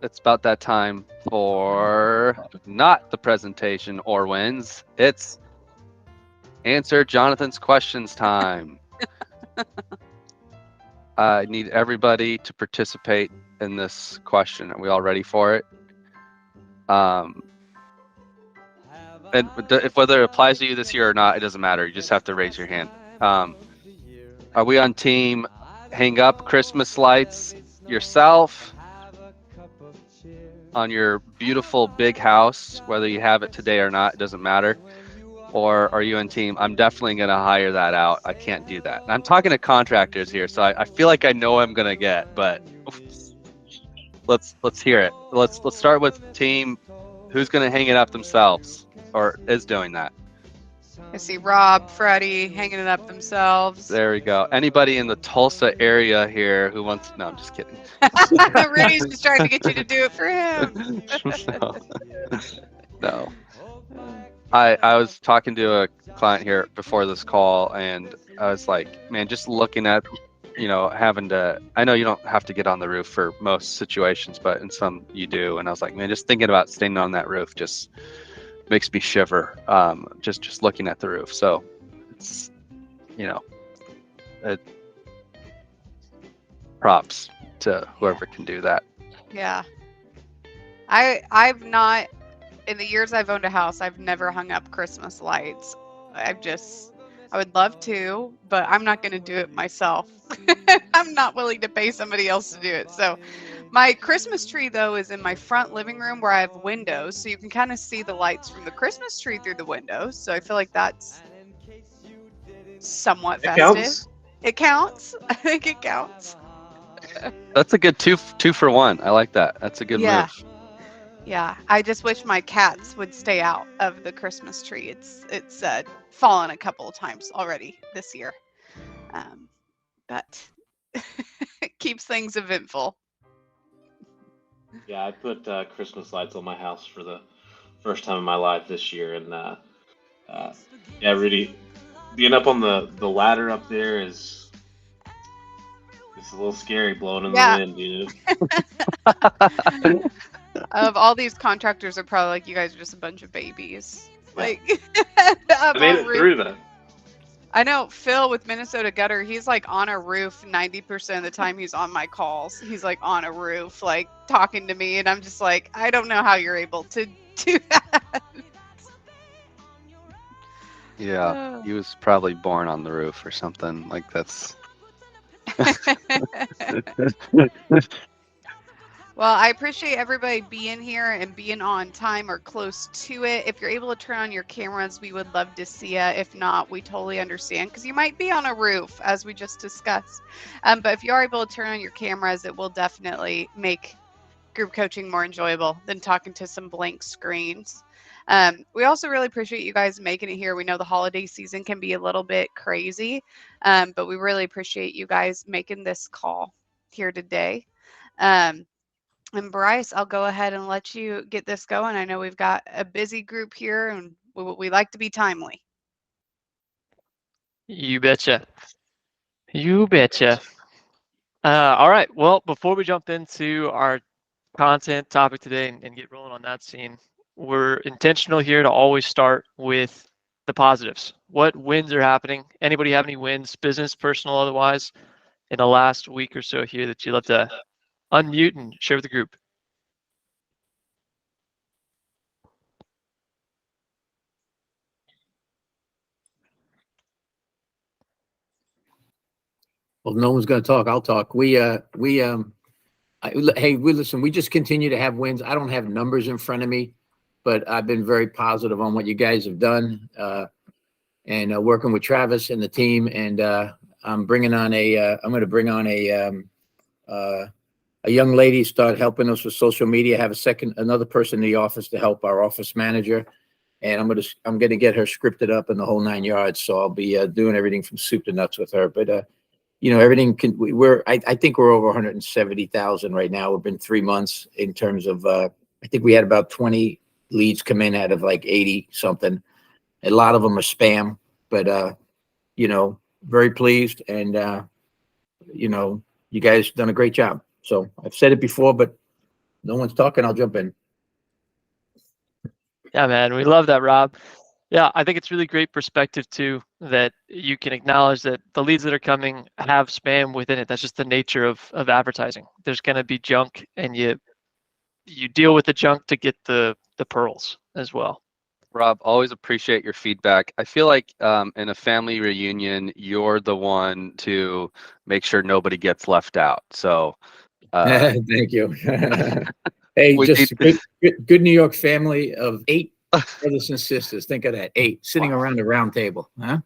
it's about that time for not the presentation or wins. It's answer Jonathan's questions time. I need everybody to participate in this question. Are we all ready for it? And if whether it applies to you this year or not, it doesn't matter. You just have to raise your hand. Are we on team hang up Christmas lights yourself on your beautiful big house, whether you have it today or not, it doesn't matter? Or are you on team, I'm definitely going to hire that out. I can't do that. And I'm talking to contractors here, so I feel like I know what I'm going to get, but let's hear it. Let's start with team who's going to hang it up themselves or is doing that. I see Rob, Freddie hanging it up themselves. There we go. Anybody in the Tulsa area here who wants? No, I'm just kidding. Rudy's just trying to get you to do it for him. No. I was talking to a client here before this call, and I was like, man, just looking at, having to, I know you don't have to get on the roof for most situations, but in some you do. And I was like, man, just thinking about staying on that roof just makes me shiver. Just looking at the roof. So it's, props to whoever can do that. Yeah. I've not, in the years I've owned a house, I've never hung up Christmas lights. I would love to, but I'm not going to do it myself. I'm not willing to pay somebody else to do it. So my Christmas tree, though, is in my front living room where I have windows. So you can kind of see the lights from the Christmas tree through the windows. So I feel like that's somewhat festive. It counts. I think it counts. That's a good two for one. I like that. That's a good move. Yeah, I just wish my cats would stay out of the Christmas tree. It's fallen a couple of times already this year, but it keeps things eventful. Yeah, I put Christmas lights on my house for the first time in my life this year, and yeah, really being up on the ladder up there is it's a little scary blowing in the wind, dude. Of all these contractors are probably like, you guys are just a bunch of babies. Like, I made it through that. I know Phil with Minnesota Gutter, he's like on a roof 90% of the time he's on my calls. He's like on a roof, like talking to me. And I'm just like, I don't know how you're able to do that. Yeah, he was probably born on the roof or something. Like that's... Well, I appreciate everybody being here and being on time or close to it. If you're able to turn on your cameras, we would love to see you. If not, we totally understand because you might be on a roof, as we just discussed. But if you are able to turn on your cameras, it will definitely make group coaching more enjoyable than talking to some blank screens. We also really appreciate you guys making it here. We know the holiday season can be a little bit crazy, but we really appreciate you guys making this call here today. And Bryce, I'll go ahead and let you get this going. I know we've got a busy group here, and we like to be timely. You betcha. You betcha. All right. Well, before we jump into our content topic today and get rolling on that scene, we're intentional here to always start with the positives. What wins are happening? Anybody have any wins, business, personal, otherwise, in the last week or so here that you'd love to unmute and share with the group? Well, no one's going to talk. I'll talk. Hey, listen, we just continue to have wins. I don't have numbers in front of me, but I've been very positive on what you guys have done, and working with Travis and the team. And I'm going to bring on a young lady, start helping us with social media, have another person in the office to help our office manager. And I'm going to get her scripted up in the whole 9 yards. So I'll be doing everything from soup to nuts with her. But everything I think we're over 170,000 right now. We've been 3 months in terms of, I think we had about 20 leads come in out of like 80 something. A lot of them are spam, but, very pleased. And, you guys done a great job. So I've said it before, but No one's talking. I'll jump in. Yeah, man, we love that, Rob. Yeah, I think it's really great perspective too, that you can acknowledge that the leads that are coming have spam within it. That's just the nature of advertising. There's going to be junk, and you deal with the junk to get the pearls as well. Rob, always appreciate your feedback. I feel like in a family reunion, you're the one to make sure nobody gets left out. So Thank you. Hey, we just need- good New York family of 8 brothers and sisters. Think of that, 8 sitting around a round table. Huh?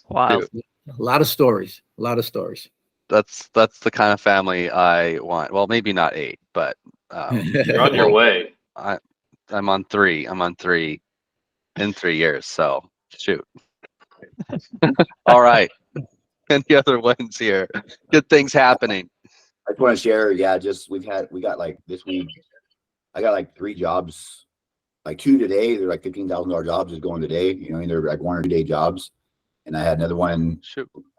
Wow. Dude, A lot of stories. A lot of stories. that's the kind of family I want. Well, maybe not 8, but You're on your way. I'm on 3. I'm on 3 in 3 years. So shoot. All right. Any other wins here? Good things happening. I just want to share. Yeah, we got like this week. I got like 3 jobs, like 2 today. They're like $15,000 jobs just going today. You know, they're like 1 or 2 day jobs. And I had another one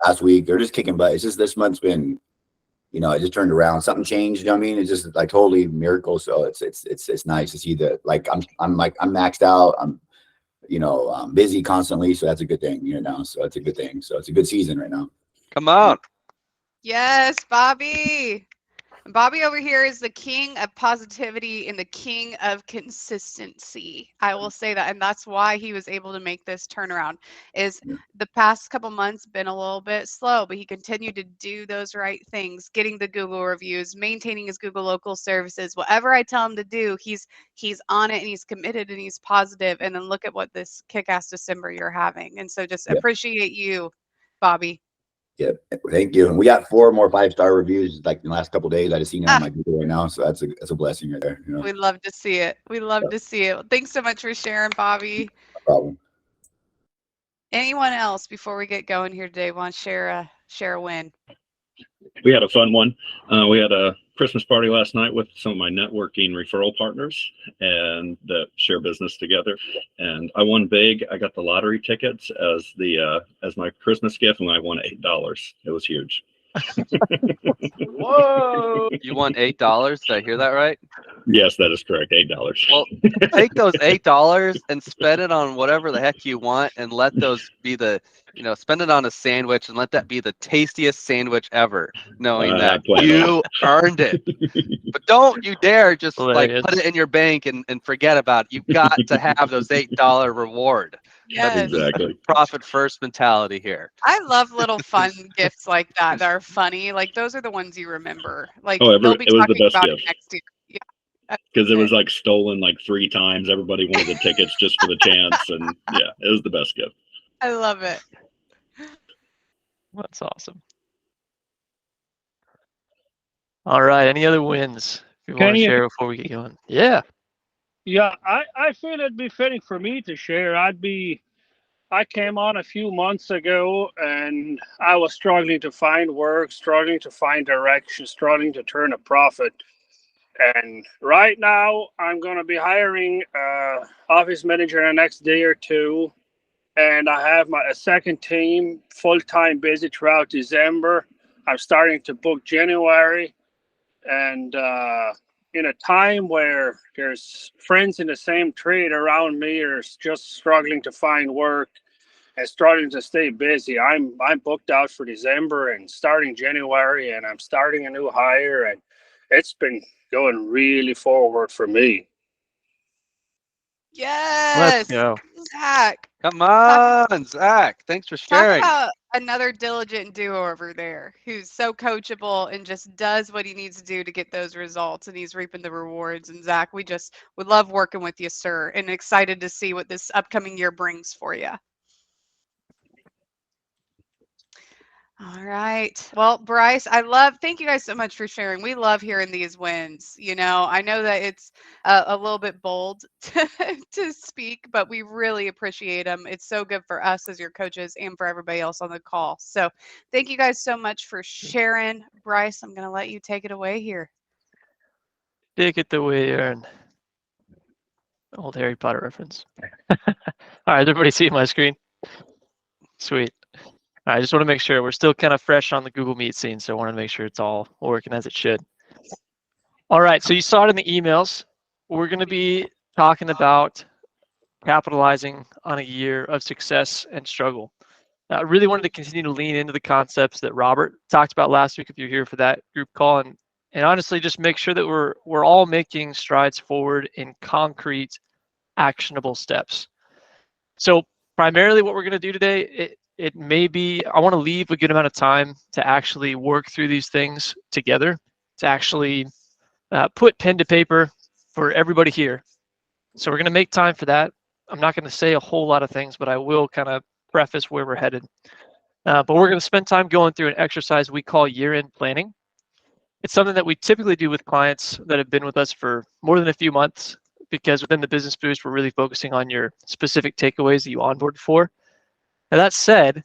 last week. They're just kicking butt. It's just this month's been, you know, it just turned around. Something changed. You know what I mean? It's just like totally miracle. So it's nice to see that. Like I'm maxed out. I'm busy constantly. So that's a good thing. You know, so it's a good thing. So it's a good season right now. Come on. Yes, Bobby. Bobby over here is the king of positivity and the king of consistency. I will say that. And that's why he was able to make this turnaround. Is the past couple months been a little bit slow, but he continued to do those right things, getting the Google reviews, maintaining his Google local services. Whatever I tell him to do, he's on it and he's committed and he's positive. And then look at what this kick-ass December you're having. And so just appreciate you, Bobby. Yeah, thank you. And we got 4 more 5-star reviews like in the last couple of days. I just seen it on my Google right now, so that's a blessing right there. You know? We love to see it. We love to see it. Well, thanks so much for sharing, Bobby. No problem. Anyone else before we get going here today want to share a win? We had a fun one. We had a Christmas party last night with some of my networking referral partners and that share business together. And I won big. I got the lottery tickets as my Christmas gift, and I won $8. It was huge. Whoa! You won $8. Did I hear that right? Yes, that is correct. $8. Well, take those $8 and spend it on whatever the heck you want, and let those be spend it on a sandwich and let that be the tastiest sandwich ever, knowing that you earned it. But don't you dare just like put it in your bank and forget about it. You've got to have those $8 reward. Yes. Exactly. Profit first mentality here. I love little fun gifts like that are funny. Like those are the ones you remember. Like it they'll be was the talking best about gift. it next year. Yeah. Because it was like stolen like 3 times. Everybody wanted the tickets just for the chance, and yeah, it was the best gift. I love it. That's awesome. All right. Any other wins you want to share before we get going? Yeah. Yeah, I feel it'd be fitting for me to share. I came on a few months ago and I was struggling to find work, struggling to find direction, struggling to turn a profit. And right now I'm going to be hiring office manager in the next day or 2. And I have a second team full-time busy throughout December. I'm starting to book January. And in a time where there's friends in the same trade around me are just struggling to find work and struggling to stay busy, I'm booked out for December and starting January, and I'm starting a new hire, and it's been going really forward for me. Yes. Let's go. Zach. Come on, Zach. Thanks for sharing. Talk about another diligent duo over there who's so coachable and just does what he needs to do to get those results, and he's reaping the rewards. And Zach, we love working with you, sir, and excited to see what this upcoming year brings for you. All right. Well, Bryce, thank you guys so much for sharing. We love hearing these wins. I know that it's a little bit bold to speak, but we really appreciate them. It's so good for us as your coaches and for everybody else on the call. So thank you guys so much for sharing. Bryce, I'm going to let you take it away here. Take it away, Aaron. Old Harry Potter reference. All right, everybody see my screen? Sweet. I just want to make sure we're still kind of fresh on the Google Meet scene, so I want to make sure it's all working as it should. All right, so you saw it in the emails. We're going to be talking about capitalizing on a year of success and struggle. I really wanted to continue to lean into the concepts that Robert talked about last week if you're here for that group call, and honestly just make sure that we're all making strides forward in concrete, actionable steps. So primarily what we're going to do today, it may be, I want to leave a good amount of time to actually work through these things together, to actually put pen to paper for everybody here. So we're going to make time for that. I'm not going to say a whole lot of things, but I will kind of preface where we're headed. But we're going to spend time going through an exercise we call year-end planning. It's something that we typically do with clients that have been with us for more than a few months, because within the Business Boost, we're really focusing on your specific takeaways that you onboarded for. Now, that said,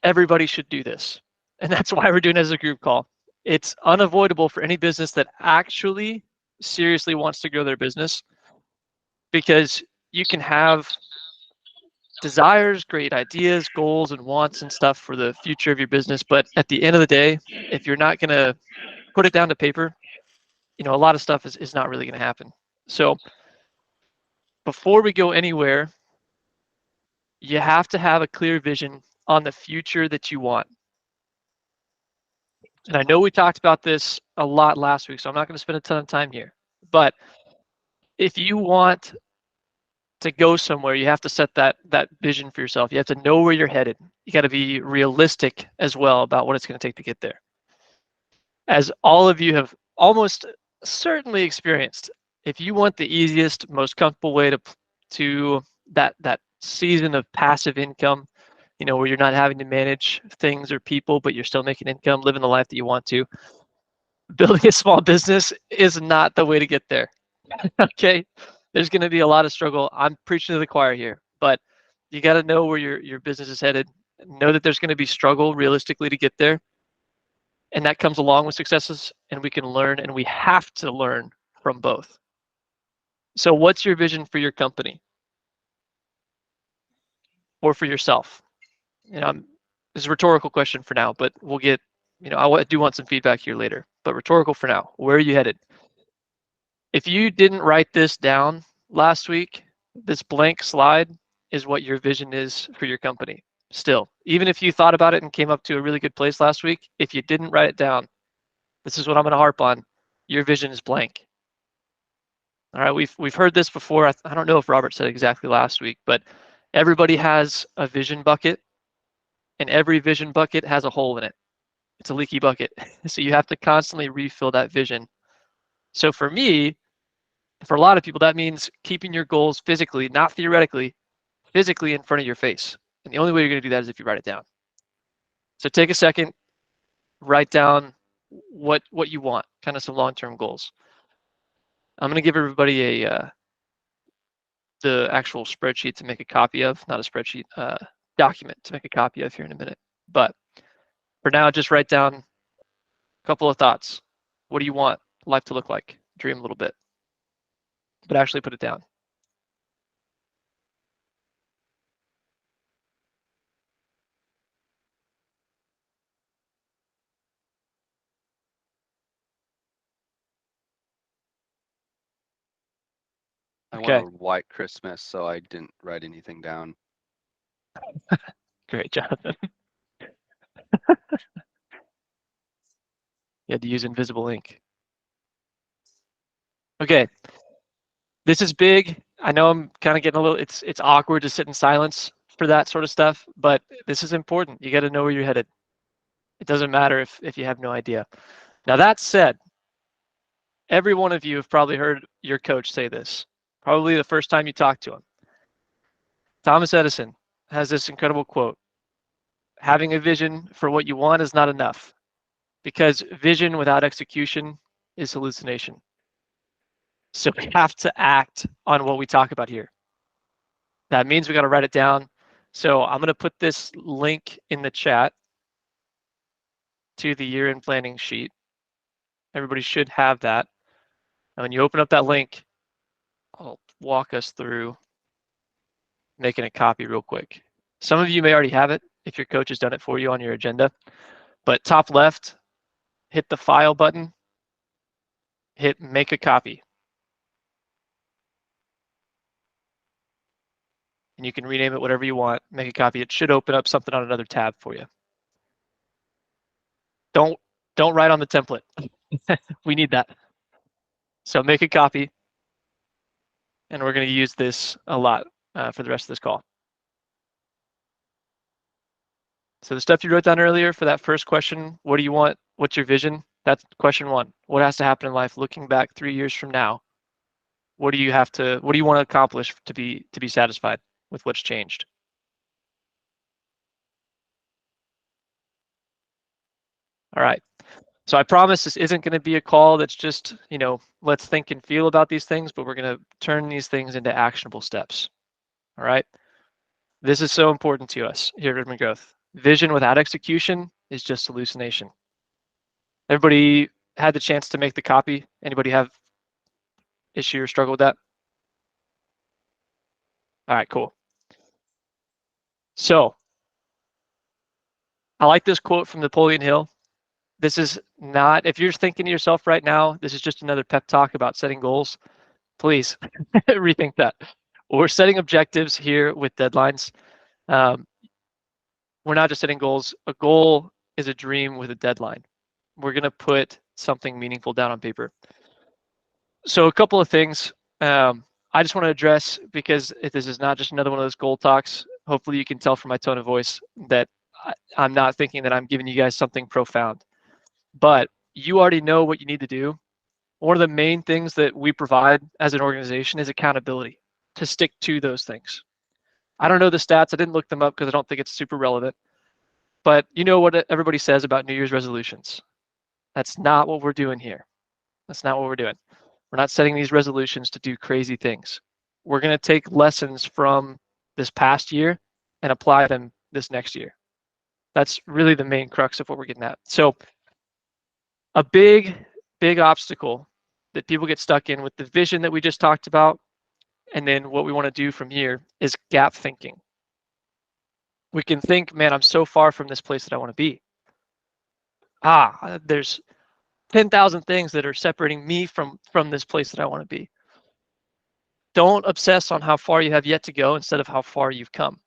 everybody should do this. And that's why we're doing it as a group call. It's unavoidable for any business that actually seriously wants to grow their business, because you can have desires, great ideas, goals, and wants and stuff for the future of your business. But at the end of the day, if you're not going to put it down to paper, a lot of stuff is not really going to happen. So before we go anywhere, you have to have a clear vision on the future that you want. And I know we talked about this a lot last week, so I'm not going to spend a ton of time here. But if you want to go somewhere, you have to set that vision for yourself. You have to know where you're headed. You got to be realistic as well about what it's going to take to get there. As all of you have almost certainly experienced, if you want the easiest, most comfortable way to that season of passive income, where you're not having to manage things or people, but you're still making income, living the life that you want to, building a small business is not the way to get there. Okay, there's going to be a lot of struggle. I'm preaching to the choir here, but you got to know where your business is headed. Know that there's going to be struggle realistically to get there, and that comes along with successes, and we can learn, and we have to learn from both. So what's your vision for your company or for yourself? This is a rhetorical question for now, but we'll get, I do want some feedback here later, but rhetorical for now. Where are you headed? If you didn't write this down last week, this blank slide is what your vision is for your company. Still, even if you thought about it and came up to a really good place last week, if you didn't write it down, this is what I'm going to harp on. Your vision is blank. All right, we've heard this before. I don't know if Robert said exactly last week, but everybody has a vision bucket, and every vision bucket has a hole in it. It's a leaky bucket. So you have to constantly refill that vision. So for me, for a lot of people, that means keeping your goals physically, not theoretically, physically in front of your face. And the only way you're going to do that is if you write it down. So take a second, write down what you want, kind of some long-term goals. I'm going to give everybody the actual spreadsheet to make a copy of, not a spreadsheet, document to make a copy of here in a minute. But for now, just write down a couple of thoughts. What do you want life to look like? Dream a little bit, but actually put it down. I Okay. want a white Christmas, so I didn't write anything down. Great, Jonathan. You had to use invisible ink. Okay. This is big. I know I'm kind of getting a little, it's awkward to sit in silence for that sort of stuff, but this is important. You got to know where you're headed. It doesn't matter if you have no idea. Now, that said, every one of you have probably heard your coach say this, probably the first time you talked to him. Thomas Edison has this incredible quote: having a vision for what you want is not enough, because vision without execution is hallucination. So we have to act on what we talk about here. That means we got to write it down. So I'm going to put this link in the chat to the year-end planning sheet. Everybody should have that. And when you open up that link, I'll walk us through making a copy real quick. Some of you may already have it if your coach has done it for you on your agenda. But top left, hit the file button. hit make a copy. And you can rename it whatever you want, make a copy. It should open up something on another tab for you. Don't write on the template. We need that. So make a copy. And we're going to use this a lot for the rest of this call. So the stuff you wrote down earlier for that first question, what do you want? What's your vision? That's question one. What has to happen in life looking back 3 years from now? What do you want to accomplish to be satisfied with what's changed? All right. So I promise this isn't going to be a call that's just, let's think and feel about these things, but we're going to turn these things into actionable steps. All right. This is so important to us here at Rhythm and Growth. Vision without execution is just hallucination. Everybody had the chance to make the copy? Anybody have issue or struggle with that? All right, cool. So I like this quote from Napoleon Hill. This is not, if you're thinking to yourself right now, this is just another pep talk about setting goals, please rethink that. We're setting objectives here with deadlines. We're not just setting goals. A goal is a dream with a deadline. We're going to put something meaningful down on paper. So a couple of things I just want to address, because this is not just another one of those goal talks. Hopefully you can tell from my tone of voice that I'm not thinking that I'm giving you guys something profound. But you already know what you need to do. One of the main things that we provide as an organization is accountability, to stick to those things. I don't know the stats. I didn't look them up because I don't think it's super relevant. But you know what everybody says about New Year's resolutions. That's not what we're doing here. That's not what we're doing. We're not setting these resolutions to do crazy things. We're going to take lessons from this past year and apply them this next year. That's really the main crux of what we're getting at. So a big obstacle that people get stuck in with the vision that we just talked about, and then what we want to do from here, is gap thinking. We can think, man, I'm so far from this place that I want to be. There's 10,000 things that are separating me from this place that I want to be. Don't obsess on how far you have yet to go instead of how far you've come,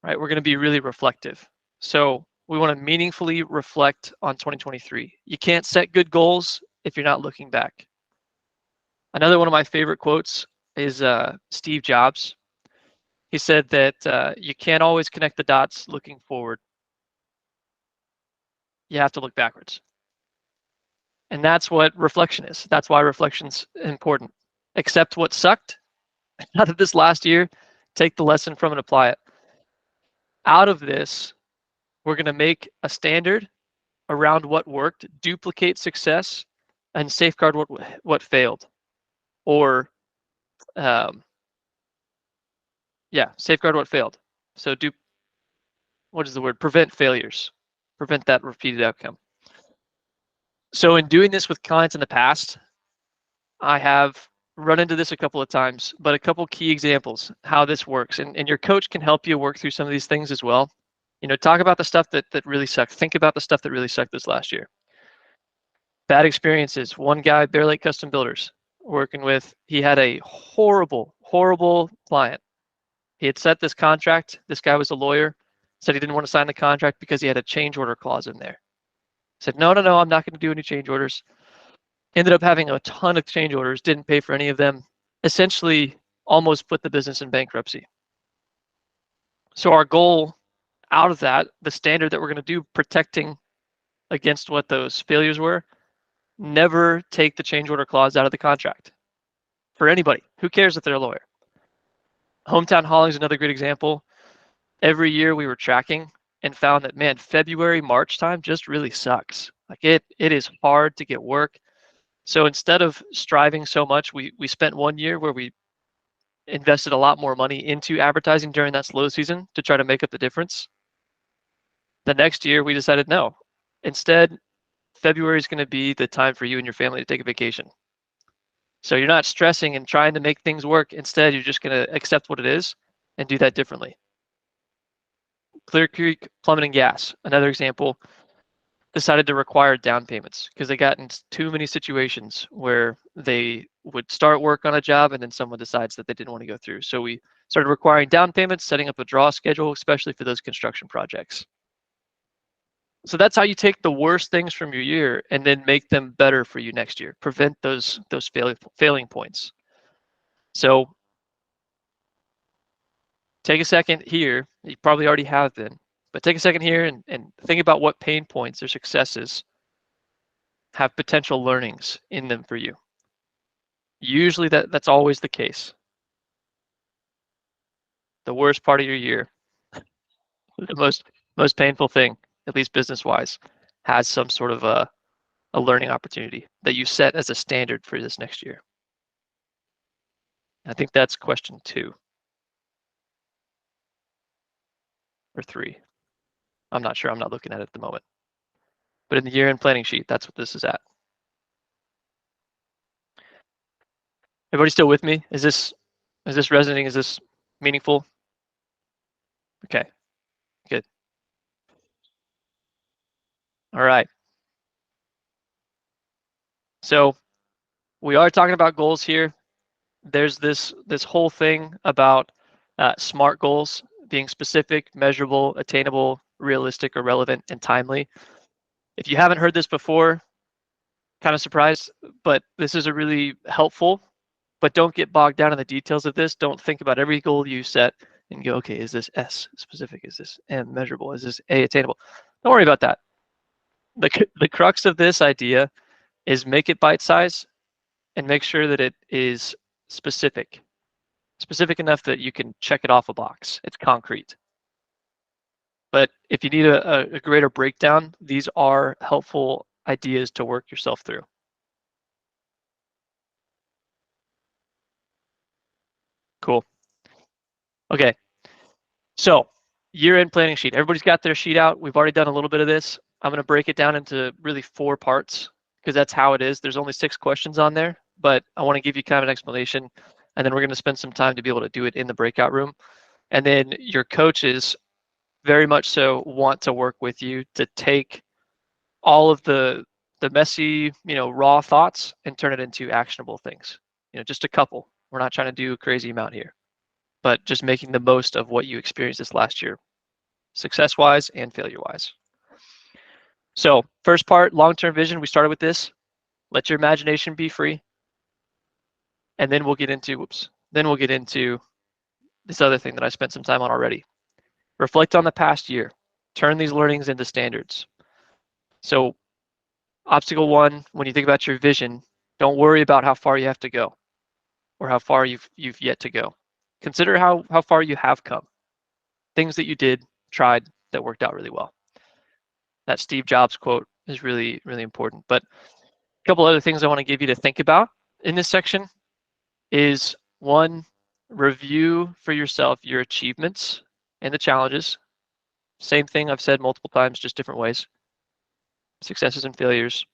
right? We're going to be really reflective. So we want to meaningfully reflect on 2023. You can't set good goals if you're not looking back. Another one of my favorite quotes is Steve Jobs. He said that you can't always connect the dots looking forward. You have to look backwards. And that's what reflection is. That's why reflection's important. Accept what sucked out of this last year, take the lesson from and apply it. Out of this, we're going to make a standard around what worked, duplicate success, and safeguard what failed. Or, safeguard what failed. So prevent failures. Prevent that repeated outcome. So in doing this with clients in the past, I have run into this a couple of times, but a couple key examples how this works. And your coach can help you work through some of these things as well. Talk about the stuff that really sucked. Think about the stuff that really sucked this last year. Bad experiences. One guy, Bear Lake Custom Builders, working with, he had a horrible client. He had set this contract. This guy was a lawyer, said he didn't want to sign the contract because he had a change order clause in there. Said, no, I'm not going to do any change orders. Ended up having a ton of change orders, didn't pay for any of them, essentially almost put the business in bankruptcy. So our goal out of that, the standard that we're going to do, protecting against what those failures were, never take the change order clause out of the contract for anybody. Who cares if they're a lawyer? Hometown hauling is another great example. Every year we were tracking and found that, man, February, March time just really sucks. Like it is hard to get work. So instead of striving so much, we spent 1 year where we invested a lot more money into advertising during that slow season to try to make up the difference. The next year we decided no. Instead, February is going to be the time for you and your family to take a vacation. So you're not stressing and trying to make things work. Instead, you're just going to accept what it is and do that differently. Clear Creek Plumbing and Gas, another example. decided to require down payments because they got in too many situations where they would start work on a job and then someone decides that they didn't want to go through. So we started requiring down payments, setting up a draw schedule, especially for those construction projects. So that's how you take the worst things from your year and then make them better for you next year. Prevent those failing points. So take a second here. You probably already have been, but take a second here and think about what pain points or successes have potential learnings in them for you. Usually that's always the case. The worst part of your year, the most painful thing, at least business-wise, has some sort of a learning opportunity that you set as a standard for this next year. I think that's question 2 or 3. I'm not sure. I'm not looking at it at the moment. But in the year-end planning sheet, that's what this is at. Everybody still with me? Is this resonating? Is this meaningful? Okay, good. All right. So we are talking about goals here. There's this whole thing about SMART goals being specific, measurable, attainable, realistic, or relevant, and timely. If you haven't heard this before, kind of surprised, but this is a really helpful, but don't get bogged down in the details of this. Don't think about every goal you set and go, okay, is this S specific? Is this M measurable? Is this A attainable? Don't worry about that. The crux of this idea is make it bite-sized and make sure that it is specific enough that you can check it off a box. It's concrete. But if you need a greater breakdown, these are helpful ideas to work yourself through. Cool. Okay. So year-end planning sheet. Everybody's got their sheet out. We've already done a little bit of this. I'm going to break it down into really 4 parts because that's how it is. There's only 6 questions on there, but I want to give you kind of an explanation, and then we're going to spend some time to be able to do it in the breakout room. And then your coaches very much so want to work with you to take all of the messy, raw thoughts and turn it into actionable things. Just a couple. We're not trying to do a crazy amount here, but just making the most of what you experienced this last year, success-wise and failure-wise. So first part, long-term vision. We started with this. Let your imagination be free. And then we'll get into, this other thing that I spent some time on already. Reflect on the past year. Turn these learnings into standards. So obstacle 1, when you think about your vision, don't worry about how far you have to go or how far you've yet to go. Consider how far you have come. Things that you did, tried, that worked out really well. That Steve Jobs quote is really, really important. But a couple other things I want to give you to think about in this section is 1, review for yourself your achievements and the challenges. Same thing I've said multiple times, just different ways. Successes and failures.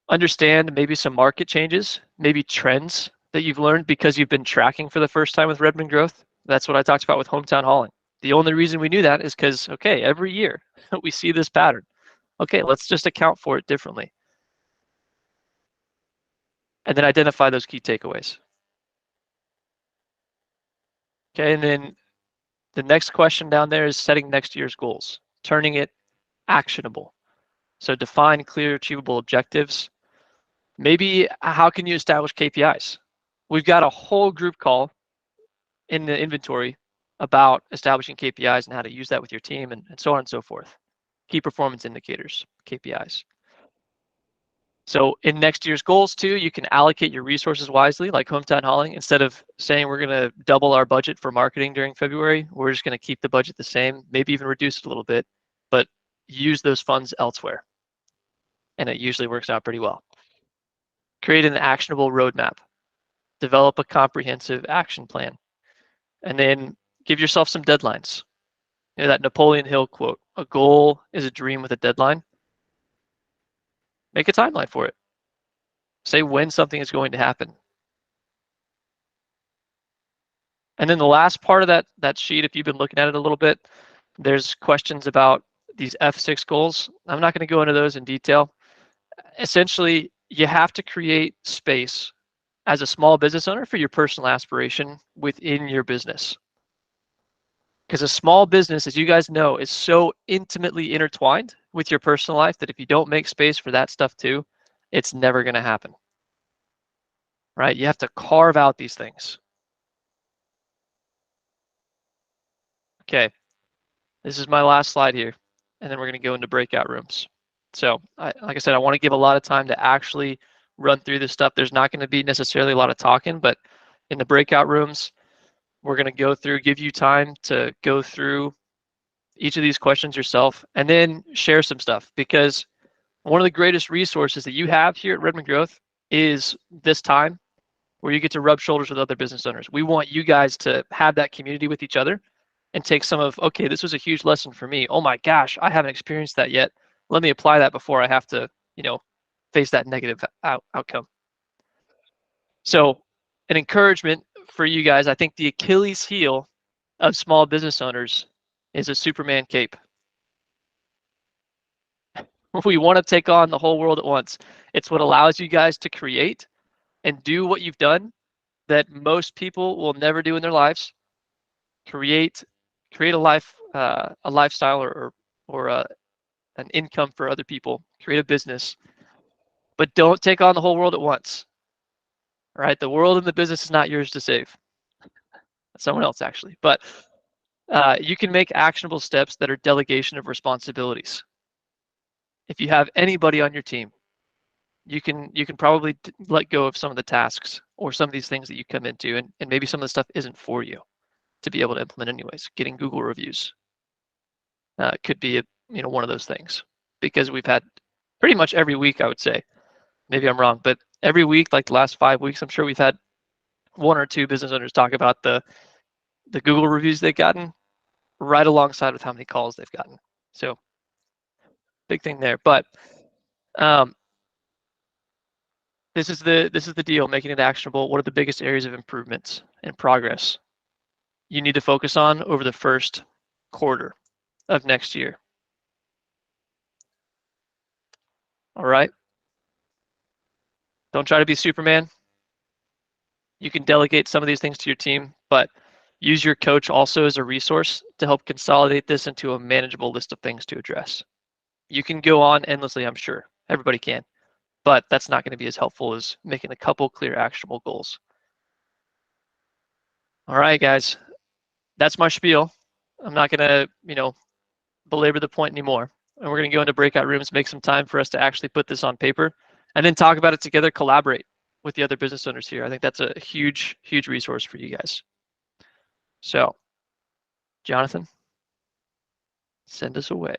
Understand maybe some market changes, maybe trends that you've learned because you've been tracking for the first time with Redmond Growth. That's what I talked about with hometown hauling. The only reason we knew that is because, okay, every year we see this pattern. Okay, let's just account for it differently. And then identify those key takeaways. Okay, and then the next question down there is setting next year's goals, turning it actionable. So define clear, achievable objectives. Maybe how can you establish KPIs? We've got a whole group call in the inventory about establishing KPIs and how to use that with your team and so on and so forth. Key performance indicators, KPIs. So in next year's goals too, you can allocate your resources wisely, like hometown hauling. Instead of saying we're going to double our budget for marketing during February, we're just going to keep the budget the same, maybe even reduce it a little bit, but use those funds elsewhere. And it usually works out pretty well. Create an actionable roadmap. Develop a comprehensive action plan. And then give yourself some deadlines. That Napoleon Hill quote, a goal is a dream with a deadline. Make a timeline for it. Say when something is going to happen. And then the last part of that sheet, if you've been looking at it a little bit, there's questions about these F6 goals. I'm not going to go into those in detail. Essentially, you have to create space as a small business owner for your personal aspiration within your business. Because a small business, as you guys know, is so intimately intertwined with your personal life that if you don't make space for that stuff too, it's never going to happen. Right? You have to carve out these things. Okay, this is my last slide here, and then we're going to go into breakout rooms. So, like I said, I want to give a lot of time to actually run through this stuff. There's not going to be necessarily a lot of talking, but in the breakout rooms, we're going to go through, give you time to go through each of these questions yourself, and then share some stuff, because one of the greatest resources that you have here at Redmond Growth is this time where you get to rub shoulders with other business owners. We want you guys to have that community with each other and take some of, okay, this was a huge lesson for me. Oh my gosh, I haven't experienced that yet. Let me apply that before I have to, face that negative outcome. So an encouragement for you guys, I think the Achilles heel of small business owners is a Superman cape. We want to take on the whole world at once. It's what allows you guys to create and do what you've done that most people will never do in their lives. Create a life, a lifestyle, or an income for other people. Create a business, but don't take on the whole world at once. All right, the world and the business is not yours to save. Someone else actually, but you can make actionable steps that are delegation of responsibilities. If you have anybody on your team, you can probably let go of some of the tasks or some of these things that you come into, and maybe some of the stuff isn't for you to be able to implement anyways. Getting Google reviews could be one of those things, because we've had pretty much every week, I would say, maybe I'm wrong, but every week, like the last 5 weeks, I'm sure we've had one or two business owners talk about the Google reviews they've gotten right alongside with how many calls they've gotten. So big thing there. But this is the deal, making it actionable. What are the biggest areas of improvements and progress you need to focus on over the first quarter of next year? All right. Don't try to be Superman. You can delegate some of these things to your team, but use your coach also as a resource to help consolidate this into a manageable list of things to address. You can go on endlessly, I'm sure. Everybody can. But that's not going to be as helpful as making a couple clear actionable goals. All right, guys. That's my spiel. I'm not going to, belabor the point anymore. And we're going to go into breakout rooms, make some time for us to actually put this on paper, and then talk about it together, collaborate with the other business owners here. I think that's a huge, huge resource for you guys. So, Jonathan, send us away.